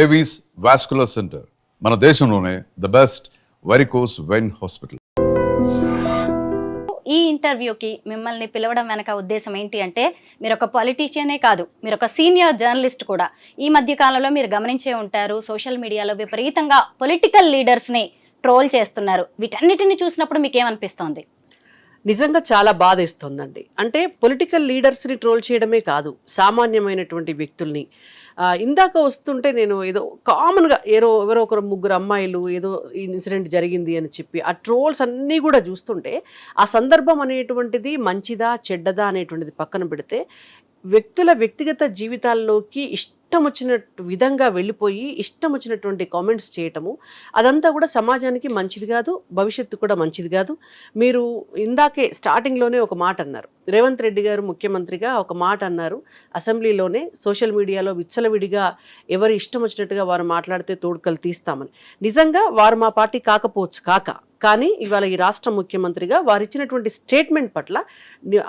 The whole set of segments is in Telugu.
ఏవీస్ వాస్కులర్ సెంటర్ మన దేశంలోనే the best varicose vein hospital. ఈ ఇంటర్వ్యూకి మిమ్మల్ని పిలవడం వెనక ఉద్దేశం ఏంటి అంటే, మీరు ఒక పొలిటీషియనే కాదు, మీరు ఒక సీనియర్ జర్నలిస్ట్ కూడా. ఈ మధ్య కాలంలో మీరు గమనించే ఉంటారు, సోషల్ మీడియాలో విపరీతంగా పొలిటికల్ లీడర్స్ని ట్రోల్ చేస్తున్నారు. వీటన్నిటిని చూసినప్పుడు మీకేమనిపిస్తోంది? నిజంగా చాలా బాధేస్తుందండి. అంటే పొలిటికల్ లీడర్స్ని ట్రోల్ చేయడమే కాదు, సామాన్యమైనటువంటి వ్యక్తుల్ని. ఇందాక వస్తుంటే నేను ఏదో కామన్గా ఎవరో ఒకరు ముగ్గురు అమ్మాయిలు ఏదో ఇన్సిడెంట్ జరిగింది అని చెప్పి ఆ ట్రోల్స్ అన్నీ కూడా చూస్తుంటే, ఆ సందర్భం అనేటువంటిది మంచిదా చెడ్డదా అనేటువంటిది పక్కన పెడితే, వ్యక్తుల వ్యక్తిగత జీవితాల్లోకి ఇష్టం వచ్చిన విధంగా వెళ్ళిపోయి ఇష్టం వచ్చినటువంటి కామెంట్స్ చేయటము, అదంతా కూడా సమాజానికి మంచిది కాదు, భవిష్యత్తు కూడా మంచిది కాదు. మీరు ఇందాకే స్టార్టింగ్లోనే ఒక మాట అన్నారు, రేవంత్ రెడ్డి గారు ముఖ్యమంత్రిగా ఒక మాట అన్నారు అసెంబ్లీలోనే, సోషల్ మీడియాలో విచ్చలవిడిగా ఎవరు ఇష్టం వచ్చినట్టుగా వారు మాట్లాడితే తోడుకలు తీస్తామని. నిజంగా వారు మా పార్టీ కాకపోవచ్చు కానీ ఇవాళ ఈ రాష్ట్ర ముఖ్యమంత్రిగా వారు ఇచ్చినటువంటి స్టేట్మెంట్ పట్ల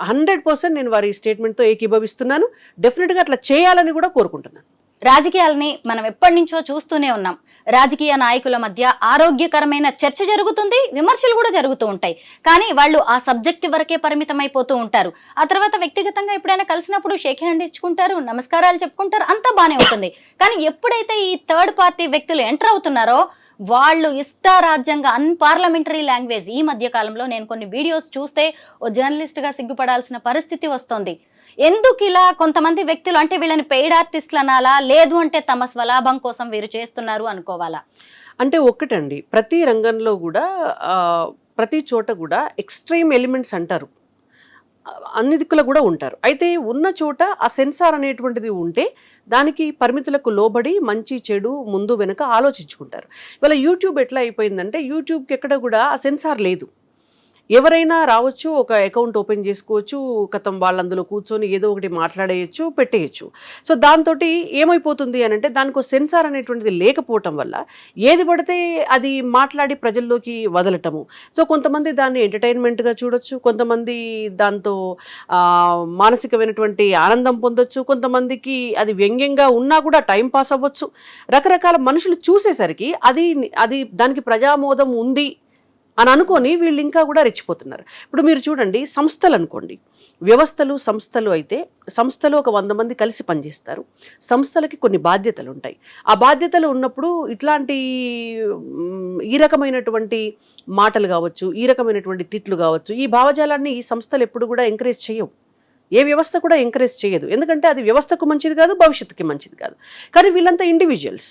100% నేను వారి స్టేట్మెంట్తో ఏకీభవిస్తున్నాను. డెఫినెట్గా అట్లా చేయాలని కూడా కోరుకుంటున్నాను. రాజకీయాలని మనం ఎప్పటి నుంచో చూస్తూనే ఉన్నాం. రాజకీయ నాయకుల మధ్య ఆరోగ్యకరమైన చర్చ జరుగుతుంది, విమర్శలు కూడా జరుగుతూ ఉంటాయి. కానీ వాళ్ళు ఆ సబ్జెక్ట్ వరకే పరిమితం అయిపోతూ ఉంటారు. ఆ తర్వాత వ్యక్తిగతంగా ఎప్పుడైనా కలిసినప్పుడు షేక్ హ్యాండ్ ఇచ్చుకుంటారు, నమస్కారాలు చెప్పుకుంటారు, అంతా బానే ఉంటుంది. కానీ ఎప్పుడైతే ఈ థర్డ్ పార్టీ వ్యక్తులు ఎంటర్ అవుతున్నారో, వాళ్ళు ఇష్టారాజ్యంగా అన్పార్లమెంటరీ లాంగ్వేజ్. ఈ మధ్య కాలంలో నేను కొన్ని వీడియోస్ చూస్తే ఓ జర్నలిస్ట్గా సిగ్గుపడాల్సిన పరిస్థితి వస్తుంది. ఎందుకు ఇలా కొంతమంది వ్యక్తులు, అంటే వీళ్ళని పెయిడ్ ఆర్టిస్టులు అనాలా, లేదు అంటే తమ స్వలాభం కోసం వీరు చేస్తున్నారు అనుకోవాలా? అంటే ఒక్కటండి, ప్రతి రంగంలో కూడా ప్రతి చోట కూడా ఎక్స్ట్రీమ్ ఎలిమెంట్స్ అంటారు, అన్ని దిక్కులు కూడా ఉంటారు. అయితే ఉన్న చోట ఆ సెన్సార్ అనేటువంటిది ఉంటే దానికి పరిమితులకు లోబడి మంచి చెడు ముందు వెనుక ఆలోచించుకుంటారు. ఇవాళ యూట్యూబ్ ఎట్లా అయిపోయిందంటే, యూట్యూబ్కి ఎక్కడ కూడా ఆ సెన్సార్ లేదు. ఎవరైనా రావచ్చు, ఒక అకౌంట్ ఓపెన్ చేసుకోవచ్చు, కథం వాళ్ళందులో కూర్చొని ఏదో ఒకటి మాట్లాడేయచ్చు, పెట్టేయచ్చు. సో దాంతో ఏమైపోతుంది అని అంటే, దానికి సెన్సార్ అనేటువంటిది లేకపోవటం వల్ల ఏది పడితే అది మాట్లాడి ప్రజల్లోకి వదలటము. సో కొంతమంది దాన్ని ఎంటర్టైన్మెంట్గా చూడొచ్చు, కొంతమంది దాంతో మానసికమైనటువంటి ఆనందం పొందొచ్చు, కొంతమందికి అది వ్యంగ్యంగా ఉన్నా కూడా టైం పాస్ అవ్వచ్చు. రకరకాల మనుషులు చూసేసరికి అది దానికి ప్రజామోదం ఉంది అని అనుకొని వీళ్ళు ఇంకా కూడా రెచ్చిపోతున్నారు. ఇప్పుడు మీరు చూడండి, సంస్థలు అనుకోండి, సంస్థలు అయితే సంస్థలో ఒక 100 మంది కలిసి పనిచేస్తారు. సంస్థలకి కొన్ని బాధ్యతలు ఉంటాయి. ఆ బాధ్యతలు ఉన్నప్పుడు ఇట్లాంటి ఈ రకమైనటువంటి మాటలు కావచ్చు, ఈ రకమైనటువంటి తిట్లు కావచ్చు, ఈ భావజాలాన్ని ఈ సంస్థలు ఎప్పుడు కూడా ఎంకరేజ్ చేయవు. ఏ వ్యవస్థ కూడా ఎంకరేజ్ చేయదు. ఎందుకంటే అది వ్యవస్థకు మంచిది కాదు, భవిష్యత్తుకి మంచిది కాదు. కానీ వీళ్ళంతా ఇండివిజువల్స్.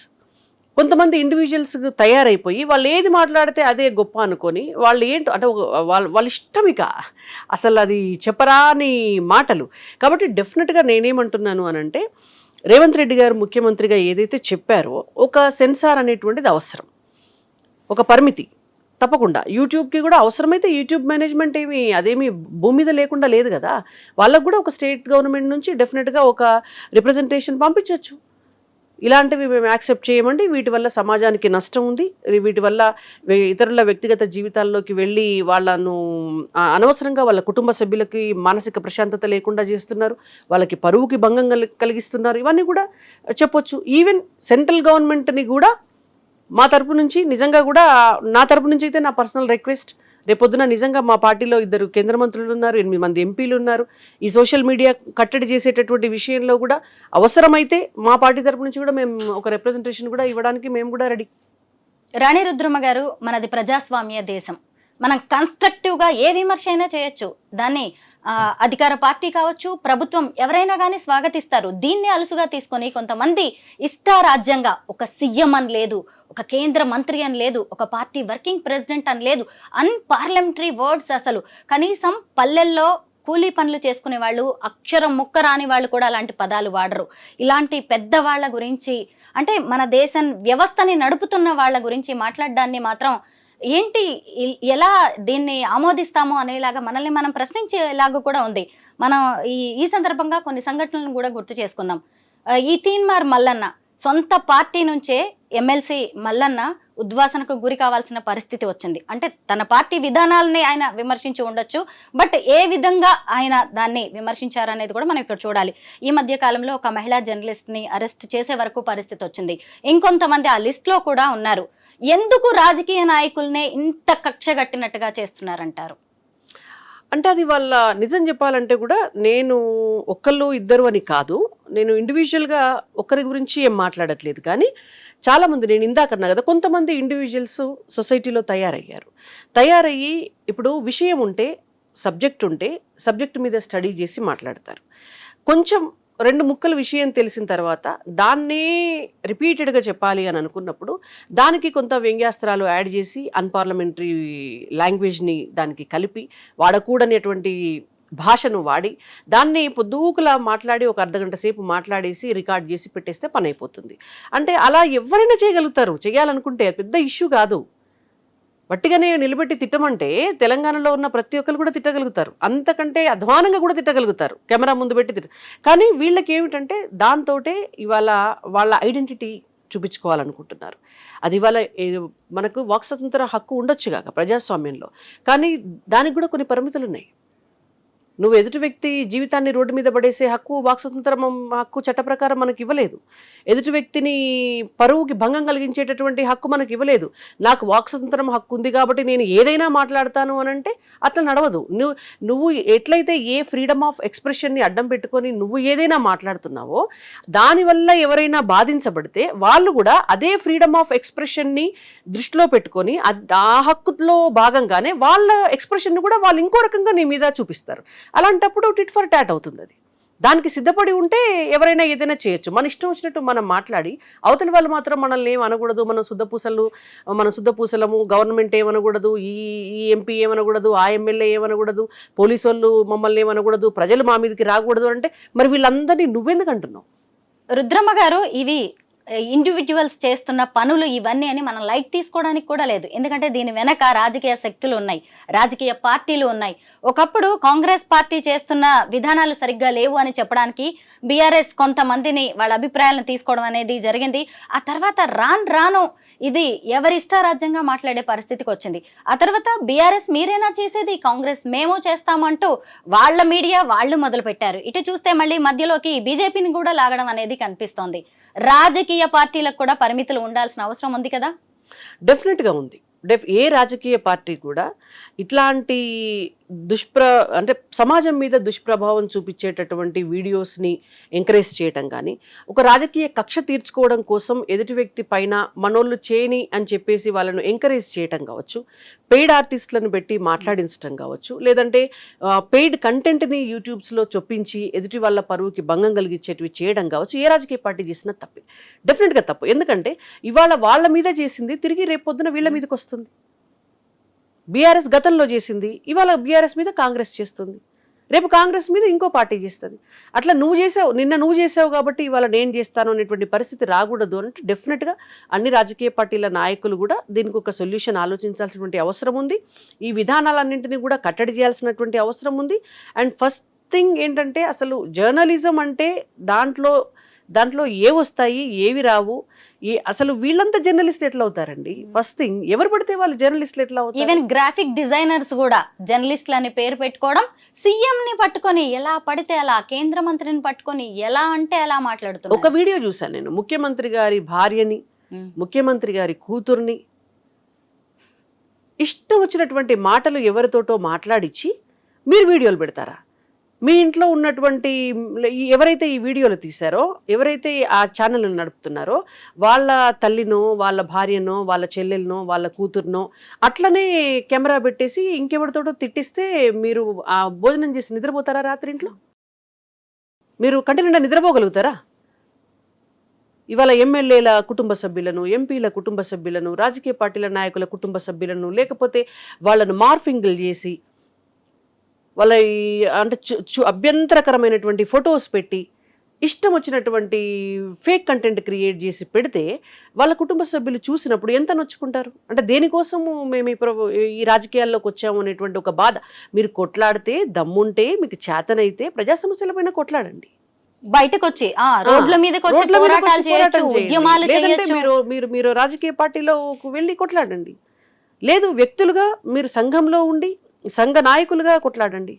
కొంతమంది ఇండివిజువల్స్ తయారైపోయి వాళ్ళు ఏది మాట్లాడితే అదే గొప్ప అనుకొని వాళ్ళు ఏంటో అంటే వాళ్ళ ఇష్టం, ఇక అసలు అది చెప్పరాని మాటలు. కాబట్టి డెఫినెట్గా నేనేమంటున్నాను అని అంటే, రేవంత్ రెడ్డి గారు ముఖ్యమంత్రిగా ఏదైతే చెప్పారో, ఒక సెన్సార్ అనేటువంటిది అవసరం, ఒక పరిమితి తప్పకుండా. యూట్యూబ్కి కూడా అవసరమైతే యూట్యూబ్ మేనేజ్మెంట్ అదేమి భూమి మీద లేకుండా లేదు కదా. వాళ్ళకు కూడా ఒక స్టేట్ గవర్నమెంట్ నుంచి డెఫినెట్గా ఒక రిప్రజెంటేషన్ పంపించవచ్చు. ఇలాంటివి మేము యాక్సెప్ట్ చేయమండి, వీటి వల్ల సమాజానికి నష్టం ఉంది, వీటి వల్ల ఇతరుల వ్యక్తిగత జీవితాల్లోకి వెళ్ళి వాళ్ళను అనవసరంగా వాళ్ళ కుటుంబ సభ్యులకి మానసిక ప్రశాంతత లేకుండా చేస్తున్నారు, వాళ్ళకి పరువుకి భంగం కలిగిస్తున్నారు, ఇవన్నీ కూడా చెప్పొచ్చు. ఈవెన్ సెంట్రల్ గవర్నమెంట్ని కూడా మా తరపు నుంచి, నిజంగా కూడా నా తరపు నుంచి అయితే నా పర్సనల్ రిక్వెస్ట్, రేపొద్దున నిజంగా మా పార్టీలో 2 కేంద్ర మంత్రులు ఉన్నారు, 8 మంది ఎంపీలు ఉన్నారు. ఈ సోషల్ మీడియా కట్టడి చేసేటటువంటి విషయంలో కూడా అవసరమైతే మా పార్టీ తరపు నుంచి కూడా మేము ఒక రిప్రజెంటేషన్ కూడా ఇవ్వడానికి మేము కూడా రెడీ. రాణి రుద్రమ గారు, మనది ప్రజాస్వామ్య దేశం. మనం కన్స్ట్రక్టివ్గా ఏ విమర్శ అయినా చేయొచ్చు. దాన్ని అధికార పార్టీ కావచ్చు, ప్రభుత్వం ఎవరైనా కానీ స్వాగతిస్తారు. దీన్ని అలుసుగా తీసుకొని కొంతమంది ఇష్టారాజ్యంగా, ఒక సీఎం అని లేదు, ఒక కేంద్ర మంత్రి అని లేదు, ఒక పార్టీ వర్కింగ్ ప్రెసిడెంట్ అని లేదు, అన్పార్లమెంటరీ వర్డ్స్. అసలు కనీసం పల్లెల్లో కూలీ పనులు చేసుకునే వాళ్ళు, అక్షరం ముక్క రాని వాళ్ళు కూడా అలాంటి పదాలు వాడరు. ఇలాంటి పెద్దవాళ్ల గురించి, అంటే మన దేశం వ్యవస్థని నడుపుతున్న వాళ్ళ గురించి మాట్లాడడాన్ని మాత్రం ఏంటి, ఎలా దీన్ని ఆమోదిస్తామో అనేలాగా మనల్ని మనం ప్రశ్నించేలాగా కూడా ఉంది. మనం ఈ సందర్భంగా కొన్ని సంఘటనలను కూడా గుర్తు చేసుకుందాం. ఈ తీన్మార్ మల్లన్న సొంత పార్టీ నుంచే ఎమ్మెల్సీ మల్లన్న ఉద్వాసనకు గురి కావాల్సిన పరిస్థితి వచ్చింది. అంటే తన పార్టీ విధానాలని ఆయన విమర్శించి ఉండొచ్చు, బట్ ఏ విధంగా ఆయన దాన్ని విమర్శించారనేది కూడా మనం ఇక్కడ చూడాలి. ఈ మధ్య కాలంలో ఒక మహిళా జర్నలిస్ట్ ని అరెస్ట్ చేసే వరకు పరిస్థితి వచ్చింది. ఇంకొంతమంది ఆ లిస్ట్ లో కూడా ఉన్నారు. ఎందుకు రాజకీయ నాయకుల్నే ఇంత కక్షగట్టినట్టుగా చేస్తున్నారంటారు? అంటే అది వాళ్ళ నిజం చెప్పాలంటే కూడా నేను ఒక్కళ్ళు ఇద్దరు అని కాదు, నేను ఇండివిజువల్గా ఒక్కరి గురించి ఏం మాట్లాడట్లేదు. కానీ చాలామంది, నేను ఇందాక అన్నా కదా, కొంతమంది ఇండివిజువల్స్ సొసైటీలో తయారయ్యి ఇప్పుడు విషయం ఉంటే, సబ్జెక్ట్ మీద స్టడీ చేసి మాట్లాడతారు. కొంచెం 2 ముక్కల విషయం తెలిసిన తర్వాత దాన్నే రిపీటెడ్గా చెప్పాలి అని అనుకున్నప్పుడు దానికి కొంత వ్యంగ్యాస్త్రాలు యాడ్ చేసి అన్పార్లమెంటరీ లాంగ్వేజ్ని దానికి కలిపి వాడకూడనేటువంటి భాషను వాడి దాన్ని పొద్దుకులా మాట్లాడి ఒక అర్ధగంట సేపు మాట్లాడేసి రికార్డ్ చేసి పెట్టేస్తే పని అయిపోతుంది. అంటే అలా ఎవరైనా చేయగలుగుతారు, చేయాలనుకుంటే పెద్ద ఇష్యూ కాదు. వట్టిగానే నిలబెట్టి తిట్టమంటే తెలంగాణలో ఉన్న ప్రతి ఒక్కరు కూడా తిట్టగలుగుతారు, అంతకంటే అధ్వానంగా కూడా తిట్టగలుగుతారు కెమెరా ముందు పెట్టి కానీ వీళ్ళకి ఏమిటంటే దాంతోటే ఇవాళ వాళ్ళ ఐడెంటిటీ చూపించుకోవాలనుకుంటున్నారు. అది ఇవాళ మనకు వాక్ స్వతంత్ర హక్కు ఉండొచ్చు కాక ప్రజాస్వామ్యంలో, కానీ దానికి కూడా కొన్ని పరిమితులు ఉన్నాయి. నువ్వు ఎదుటి వ్యక్తి జీవితాన్ని రోడ్డు మీద పడేసే హక్కు వాక్ స్వతంత్రం హక్కు చట్ట ప్రకారం మనకి ఇవ్వలేదు. ఎదుటి వ్యక్తిని పరువుకి భంగం కలిగించేటటువంటి హక్కు మనకి ఇవ్వలేదు. నాకు వాక్ స్వతంత్రం హక్కు ఉంది కాబట్టి నేను ఏదైనా మాట్లాడతాను అని అంటే అట్లా నడవదు. నువ్వు ఎట్లయితే ఏ ఫ్రీడమ్ ఆఫ్ ఎక్స్ప్రెషన్ని అడ్డం పెట్టుకొని నువ్వు ఏదైనా మాట్లాడుతున్నావో దానివల్ల ఎవరైనా బాధించబడితే వాళ్ళు కూడా అదే ఫ్రీడమ్ ఆఫ్ ఎక్స్ప్రెషన్ని దృష్టిలో పెట్టుకొని ఆ హక్కులో భాగంగానే వాళ్ళ ఎక్స్ప్రెషన్ని కూడా వాళ్ళు ఇంకో రకంగా నీ మీద చూపిస్తారు. అలాంటప్పుడు టిట్ ఫర్ టాట్ అవుతుంది. అది దానికి సిద్ధపడి ఉంటే ఎవరైనా ఏదైనా చేయొచ్చు. మన ఇష్టం వచ్చినట్టు మనం మాట్లాడి అవతలి వాళ్ళు మాత్రం మనల్ని ఏం అనకూడదు, మన శుద్ధపూసలము, గవర్నమెంట్ ఏమనకూడదు, ఈ ఎంపీ ఏమనకూడదు, ఆ ఎమ్మెల్యే ఏమనకూడదు, పోలీసు వాళ్ళు మమ్మల్ని ఏమనకూడదు, ప్రజలు మా మీదకి రాకూడదు అంటే మరి వీళ్ళందరినీ నువ్వెందుకు అంటున్నావు? రుద్రమ్మ గారు, ఇవి ఇండివిజువల్స్ చేస్తున్న పనులు ఇవన్నీ అని మనం లైట్ తీసుకోవడానికి కూడా లేదు. ఎందుకంటే దీని వెనక రాజకీయ శక్తులు ఉన్నాయి, రాజకీయ పార్టీలు ఉన్నాయి. ఒకప్పుడు కాంగ్రెస్ పార్టీ చేస్తున్న విధానాలు సరిగ్గా లేవు అని చెప్పడానికి బీఆర్ఎస్ కొంతమందిని వాళ్ళ అభిప్రాయాలను తీసుకోవడం అనేది జరిగింది. ఆ తర్వాత రాను ఇది ఎవరిష్టారాజ్యంగా మాట్లాడే పరిస్థితికి వచ్చింది. ఆ తర్వాత బీఆర్ఎస్ మీరేనా చేసేది, కాంగ్రెస్ మేము చేస్తామంటూ వాళ్ళ మీడియా వాళ్ళు మొదలు పెట్టారు. ఇటు చూస్తే మళ్ళీ మధ్యలోకి బీజేపీని కూడా లాగడం అనేది కనిపిస్తోంది. రాజకీయ పార్టీలకు కూడా పరిమితులు ఉండాల్సిన అవసరం ఉంది కదా? డెఫినెట్గా ఉంది. ఏ రాజకీయ పార్టీ కూడా ఇట్లాంటి అంటే సమాజం మీద దుష్ప్రభావం చూపించేటటువంటి వీడియోస్ని ఎంకరేజ్ చేయటం కానీ, ఒక రాజకీయ కక్ష తీర్చుకోవడం కోసం ఎదుటి వ్యక్తి పైన మనోళ్ళు చేయని అని చెప్పేసి వాళ్ళను ఎంకరేజ్ చేయటం కావచ్చు, పెయిడ్ ఆర్టిస్టులను పెట్టి మాట్లాడించడం కావచ్చు, లేదంటే పెయిడ్ కంటెంట్ని యూట్యూబ్స్లో చొప్పించి ఎదుటి వాళ్ళ పరువుకి భంగం కలిగించేటివి చేయడం కావచ్చు, ఏ రాజకీయ పార్టీ చేసినా తప్పే, డెఫినెట్గా తప్పు. ఎందుకంటే ఇవాళ వాళ్ళ మీద చేసింది తిరిగి రేపొద్దున వీళ్ళ మీదకి వస్తుంది. బీఆర్ఎస్ గతంలో చేసింది ఇవాళ బీఆర్ఎస్ మీద కాంగ్రెస్ చేస్తుంది, రేపు కాంగ్రెస్ మీద ఇంకో పార్టీ చేస్తుంది. అట్లా నిన్న నువ్వు చేసావు కాబట్టి ఇవాళ నేను చేస్తాను అనేటువంటి పరిస్థితి రాకూడదు అంటే డెఫినెట్గా అన్ని రాజకీయ పార్టీల నాయకులు కూడా దీనికి ఒక సొల్యూషన్ ఆలోచించాల్సినటువంటి అవసరం ఉంది. ఈ విధానాలన్నింటినీ కూడా కట్టడి చేయాల్సినటువంటి అవసరం ఉంది. అండ్ ఫస్ట్ థింగ్ ఏంటంటే అసలు జర్నలిజం అంటే దాంట్లో ఏ వస్తాయి ఏవి రావు, అసలు వీళ్ళంతా జర్నలిస్ట్ ఎట్లా అవుతారండి? ఫస్ట్ థింగ్, ఎవరు పడితే వాళ్ళు జర్నలిస్టులు ఎట్లా అవుతారు? ఈవెన్ గ్రాఫిక్ డిజైనర్స్ కూడా జర్నలిస్టులు అని పేరు పెట్టుకోవడం, సీఎం ని పట్టుకొని ఎలా పడితే అలా, కేంద్ర మంత్రిని పట్టుకొని ఎలా అంటే అలా మాట్లాడుతున్నారు. ఒక వీడియో చూసాను నేను, ముఖ్యమంత్రి గారి భార్యని, ముఖ్యమంత్రి గారి కూతుర్ని ఇష్టం వచ్చినటువంటి మాటలు ఎవరితోటో మాట్లాడించి మీరు వీడియోలు పెడతారా? మీ ఇంట్లో ఉన్నటువంటి ఎవరైతే ఈ వీడియోలు తీశారో, ఎవరైతే ఆ ఛానల్ నడుపుతున్నారో వాళ్ళ తల్లినో, వాళ్ళ భార్యనో, వాళ్ళ చెల్లెలనో, వాళ్ళ కూతురునో అట్లనే కెమెరా పెట్టేసి ఇంకెవరితోటో తిట్టిస్తే మీరు ఆ భోజనం చేసి నిద్రపోతారా? రాత్రి ఇంట్లో మీరు కంటి నిండా నిద్రపోగలుగుతారా? ఇవాళ ఎమ్మెల్యేల కుటుంబ సభ్యులను, ఎంపీల కుటుంబ సభ్యులను, రాజకీయ పార్టీల నాయకుల కుటుంబ సభ్యులను, లేకపోతే వాళ్ళను మార్ఫింగ్లు చేసి వాళ్ళ అంటే అభ్యంతరకరమైనటువంటి ఫొటోస్ పెట్టి ఇష్టం వచ్చినటువంటి ఫేక్ కంటెంట్ క్రియేట్ చేసి పెడితే వాళ్ళ కుటుంబ సభ్యులు చూసినప్పుడు ఎంత నొచ్చుకుంటారు? అంటే దేనికోసము మేము ఈ రాజకీయాల్లోకి వచ్చాము అనేటువంటి ఒక బాధ. మీరు కొట్లాడితే, దమ్ముంటే, మీకు చేతనైతే ప్రజా సమస్యలపైన కొట్లాడండి. బయటకు వచ్చి రోడ్ల మీదకి వచ్చి రోడ్ల మీదకి పోరాటాలు వచ్చి చేయొచ్చు, పోరాటం చేయండి. ఉద్యమాలు లేదంటే చేయొచ్చు. మీరు రాజకీయ పార్టీలో వెళ్ళి కొట్లాడండి. లేదు, వ్యక్తులుగా మీరు సంఘంలో ఉండి సంఘ నాయకులుగా కొట్లాడండి,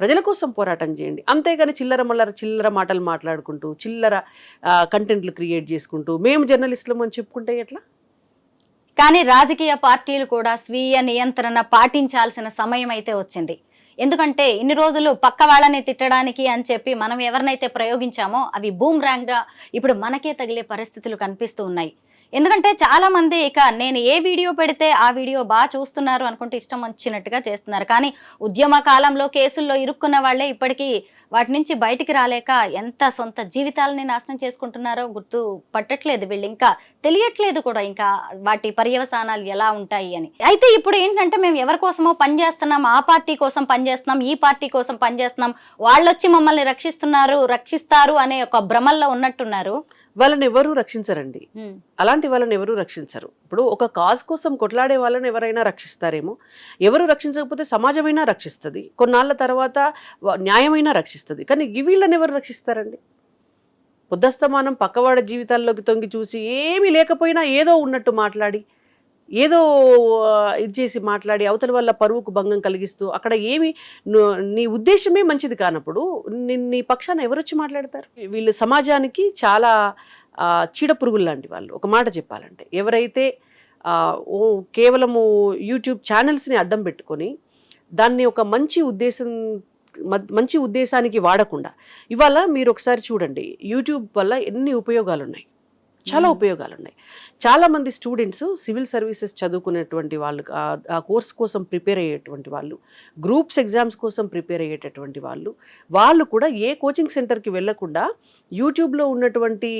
ప్రజల కోసం పోరాటం చేయండి. అంతేగాని చిల్లర మాటలు మాట్లాడుకుంటూ చిల్లర కంటెంట్లు క్రియేట్ చేసుకుంటూ మేము జర్నలిస్టులం అని చెప్పుకుంటే ఎట్లా? కానీ రాజకీయ పార్టీలు కూడా స్వీయ నియంత్రణ పాటించాల్సిన సమయం అయితే వచ్చింది. ఎందుకంటే ఇన్ని రోజులు పక్క వాళ్ళని తిట్టడానికి అని చెప్పి మనం ఎవరినైతే ప్రయోగించామో అవి బూమ్ ర్యాంగ్ గా ఇప్పుడు మనకే తగిలే పరిస్థితులు కనిపిస్తూ ఉన్నాయి. ఎందుకంటే చాలా మంది ఇక నేను ఏ వీడియో పెడితే ఆ వీడియో బాగా చూస్తున్నారు అనుకుంటే ఇష్టం వచ్చినట్టుగా చేస్తున్నారు. కానీ ఉద్యమ కాలంలో కేసుల్లో ఇరుక్కున్న వాళ్ళే ఇప్పటికీ వాటి నుంచి బయటికి రాలేక ఎంత సొంత జీవితాలని నాశనం చేసుకుంటున్నారో గుర్తు పట్టట్లేదు వీళ్ళు, ఇంకా తెలియట్లేదు కూడా ఇంకా వాటి పర్యవసానాలు ఎలా ఉంటాయి అని. అయితే ఇప్పుడు ఏంటంటే మేము ఎవరి కోసమో పనిచేస్తున్నాం, ఆ పార్టీ కోసం పనిచేస్తున్నాం, ఈ పార్టీ కోసం పనిచేస్తున్నాం, వాళ్ళు వచ్చి మమ్మల్ని రక్షిస్తారు అనే ఒక భ్రమల్లో ఉన్నట్టున్నారు. వాళ్ళని ఎవరు రక్షించరండి, అలాంటి వాళ్ళని ఎవరు రక్షించరు. ఇప్పుడు ఒక కాజ్ కోసం కొట్లాడే వాళ్ళని ఎవరైనా రక్షిస్తారేమో, ఎవరు రక్షించకపోతే సమాజమైనా రక్షిస్తుంది, కొన్నాళ్ళ తర్వాత న్యాయమైనా రక్షిస్తుంది. కానీ వీళ్ళని ఎవరు రక్షిస్తారండి? పొద్దస్తమానం పక్కవాడ జీవితాల్లోకి తొంగి చూసి ఏమీ లేకపోయినా ఏదో ఉన్నట్టు మాట్లాడి, ఏదో ఇది చేసి మాట్లాడి అవతల వల్ల పరువుకు భంగం కలిగిస్తూ అక్కడ ఏమి నీ ఉద్దేశమే మంచిది కానప్పుడు నీ పక్షాన ఎవరొచ్చి మాట్లాడతారు? వీళ్ళు సమాజానికి చాలా చీడపురుగులు లాంటి వాళ్ళు. ఒక మాట చెప్పాలంటే, ఎవరైతే కేవలము యూట్యూబ్ ఛానల్స్ని అడ్డం పెట్టుకొని దాన్ని ఒక మంచి ఉద్దేశానికి వాడకుండా, ఇవాళ మీరు ఒకసారి చూడండి, యూట్యూబ్ వల్ల ఎన్ని ఉపయోగాలు ఉన్నాయి, చాలా ఉపయోగాలు ఉన్నాయి. చాలామంది స్టూడెంట్స్ సివిల్ సర్వీసెస్ చదువుకునేటువంటి వాళ్ళు, ఆ కోర్స్ కోసం ప్రిపేర్ అయ్యేటువంటి వాళ్ళు, గ్రూప్స్ ఎగ్జామ్స్ కోసం ప్రిపేర్ అయ్యేటటువంటి వాళ్ళు కూడా ఏ కోచింగ్ సెంటర్కి వెళ్లకుండా యూట్యూబ్లో ఉన్నటువంటి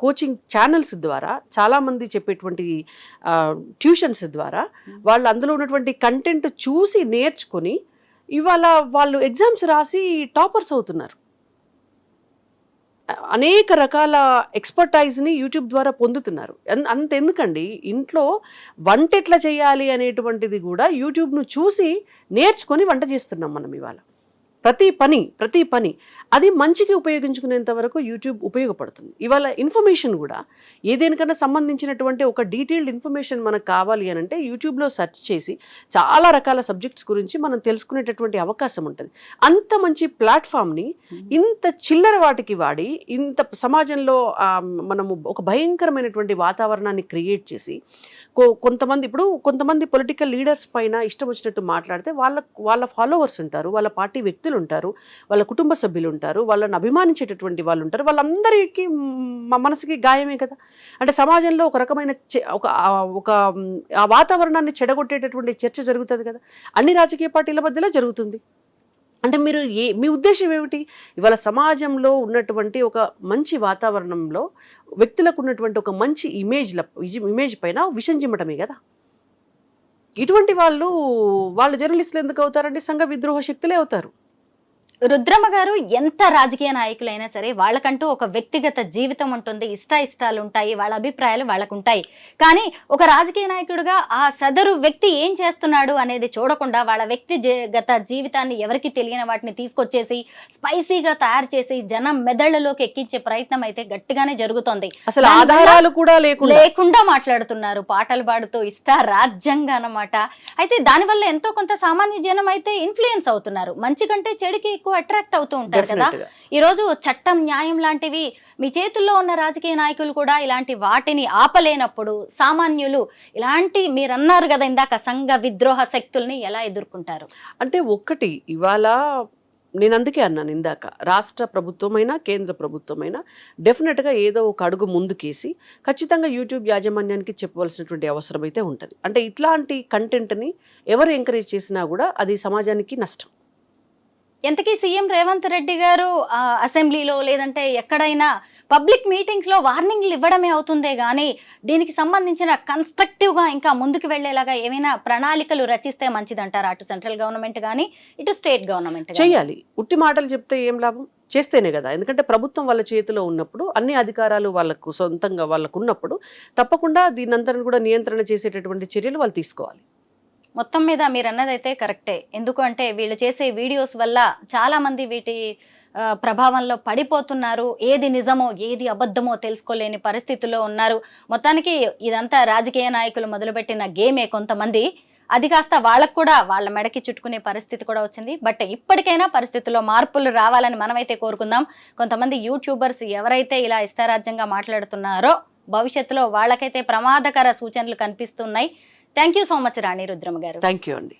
కోచింగ్ ఛానల్స్ ద్వారా, చాలామంది చెప్పేటువంటి ట్యూషన్స్ ద్వారా వాళ్ళు అందులో ఉన్నటువంటి కంటెంట్ చూసి నేర్చుకొని ఇవాళ వాళ్ళు ఎగ్జామ్స్ రాసి టాపర్స్ అవుతున్నారు. అనేక రకాల ఎక్స్పర్టైజ్ని యూట్యూబ్ ద్వారా పొందుతున్నారు. అంతెందుకండి, ఇంట్లో వంట ఎట్లా చేయాలి అనేటువంటిది కూడా యూట్యూబ్ను చూసి నేర్చుకొని వంట చేస్తున్నాం మనం ఇవాళ. ప్రతి పని అది మంచికి ఉపయోగించుకునేంత వరకు యూట్యూబ్ ఉపయోగపడుతుంది. ఇవాళ ఇన్ఫర్మేషన్ కూడా ఏదేనికన్నా సంబంధించినటువంటి ఒక డీటెయిల్డ్ ఇన్ఫర్మేషన్ మనకు కావాలి అని అంటే యూట్యూబ్లో సెర్చ్ చేసి చాలా రకాల సబ్జెక్ట్స్ గురించి మనం తెలుసుకునేటటువంటి అవకాశం ఉంటుంది. అంత మంచి ప్లాట్ఫామ్ని ఇంత చిల్లర వాటికి వాడి, ఇంత సమాజంలో మనము ఒక భయంకరమైనటువంటి వాతావరణాన్ని క్రియేట్ చేసి, కొంతమంది పొలిటికల్ లీడర్స్ పైన ఇష్టం వచ్చినట్టు మాట్లాడితే వాళ్ళ ఫాలోవర్స్ ఉంటారు, వాళ్ళ పార్టీ వ్యక్తులు ఉంటారు, వాళ్ళ కుటుంబ సభ్యులు ఉంటారు, వాళ్ళని అభిమానించేటటువంటి వాళ్ళు ఉంటారు. వాళ్ళందరికీ మనసుకి గాయమే కదా. అంటే సమాజంలో ఒక రకమైన ఒక ఆ వాతావరణాన్ని చెడగొట్టేటటువంటి చర్చ జరుగుతుంది కదా, అన్ని రాజకీయ పార్టీల మధ్యలో జరుగుతుంది. అంటే మీ ఉద్దేశం ఏమిటి? ఇవాళ సమాజంలో ఉన్నటువంటి ఒక మంచి వాతావరణంలో వ్యక్తులకు ఉన్నటువంటి ఒక మంచి ఇమేజ్ పైన విషం చిమ్మటమే కదా. ఇటువంటి వాళ్ళు జర్నలిస్టులు ఎందుకు అవుతారండి? సంఘ విద్రోహ శక్తులే అవుతారు. రుద్రమ్మ గారు, ఎంత రాజకీయ నాయకులైనా సరే వాళ్ళకంటూ ఒక వ్యక్తిగత జీవితం ఉంటుంది, ఇష్టాలు ఉంటాయి, వాళ్ళ అభిప్రాయాలు వాళ్ళకు ఉంటాయి. కానీ ఒక రాజకీయ నాయకుడిగా ఆ సదరు వ్యక్తి ఏం చేస్తున్నాడు అనేది చూడకుండా వాళ్ళ వ్యక్తిగత జీవితాన్ని ఎవరికి తెలియని వాటిని తీసుకొచ్చేసి స్పైసీగా తయారు చేసి జనం మెదళ్లలోకి ఎక్కించే ప్రయత్నం అయితే గట్టిగానే జరుగుతోంది. అసలు ఆధారాలు కూడా లేకుండా మాట్లాడుతున్నారు, పాటలు పాడుతూ రాజ్యంగా అన్నమాట. అయితే దానివల్ల ఎంతో కొంత సామాన్య జనం అయితే ఇన్ఫ్లుయెన్స్ అవుతున్నారు, మంచి కంటే చెడుకి అట్రాక్ట్ అవుతూ ఉంటారు కదా. ఈ రోజు చట్టం, న్యాయం లాంటివి మీ చేతుల్లో ఉన్న రాజకీయ నాయకులు కూడా ఇలాంటి వాటిని ఆపలేనప్పుడు సామాన్యులు ఇలాంటి, మీరు అన్నారు కదా ఇందాక, సంఘ విద్రోహ శక్తుల్ని ఎలా ఎదుర్కొంటారు? అంటే ఒక్కటి, ఇవాళ నేను అందుకే అన్నాను ఇందాక, రాష్ట్ర ప్రభుత్వమైనా కేంద్ర ప్రభుత్వమైనా డెఫినెట్గా ఏదో ఒక అడుగు ముందుకేసి ఖచ్చితంగా యూట్యూబ్ యాజమాన్యానికి చెప్పవలసినటువంటి అవసరం అయితే ఉంటుంది. అంటే ఇట్లాంటి కంటెంట్ని ఎవరు ఎంకరేజ్ చేసినా కూడా అది సమాజానికి నష్టం. ఎంతకీ సీఎం రేవంత్ రెడ్డి గారు అసెంబ్లీలో లేదంటే ఎక్కడైనా పబ్లిక్ మీటింగ్స్ లో వార్నింగ్లు ఇవ్వడమే అవుతుందే గానీ దీనికి సంబంధించిన కన్స్ట్రక్టివ్ గా ఇంకా ముందుకు వెళ్లేలాగా ఏమైనా ప్రణాళికలు రచిస్తే మంచిదంటారా? అటు సెంట్రల్ గవర్నమెంట్ కానీ ఇటు స్టేట్ గవర్నమెంట్ చేయాలి. ఉట్టి మాటలు చెప్తే ఏం లాభం? చేస్తేనే కదా. ఎందుకంటే ప్రభుత్వం వాళ్ళ చేతిలో ఉన్నప్పుడు, అన్ని అధికారాలు వాళ్ళకు సొంతంగా వాళ్ళకు ఉన్నప్పుడు తప్పకుండా దీనంతరం కూడా నియంత్రణ చేసేటటువంటి చర్యలు వాళ్ళు తీసుకోవాలి. మొత్తం మీద మీరు అన్నదైతే కరెక్టే. ఎందుకు అంటే వీళ్ళు చేసే వీడియోస్ వల్ల చాలా మంది వీటి ప్రభావంలో పడిపోతున్నారు. ఏది నిజమో ఏది అబద్ధమో తెలుసుకోలేని పరిస్థితుల్లో ఉన్నారు. మొత్తానికి ఇదంతా రాజకీయ నాయకులు మొదలుపెట్టిన గేమే కొంతమంది. అది కాస్త వాళ్ళకు కూడా వాళ్ళ మెడకి చుట్టుకునే పరిస్థితి కూడా వచ్చింది. బట్ ఇప్పటికైనా పరిస్థితుల్లో మార్పులు రావాలని మనమైతే కోరుకుందాం. కొంతమంది యూట్యూబర్స్ ఎవరైతే ఇలా ఇష్టారాజ్యంగా మాట్లాడుతున్నారో భవిష్యత్తులో వాళ్ళకైతే ప్రమాదకర సూచనలు కనిపిస్తున్నాయి. థ్యాంక్ యూ సో మచ్ రాణి రుద్రమ గారు. థ్యాంక్ యూ అండి.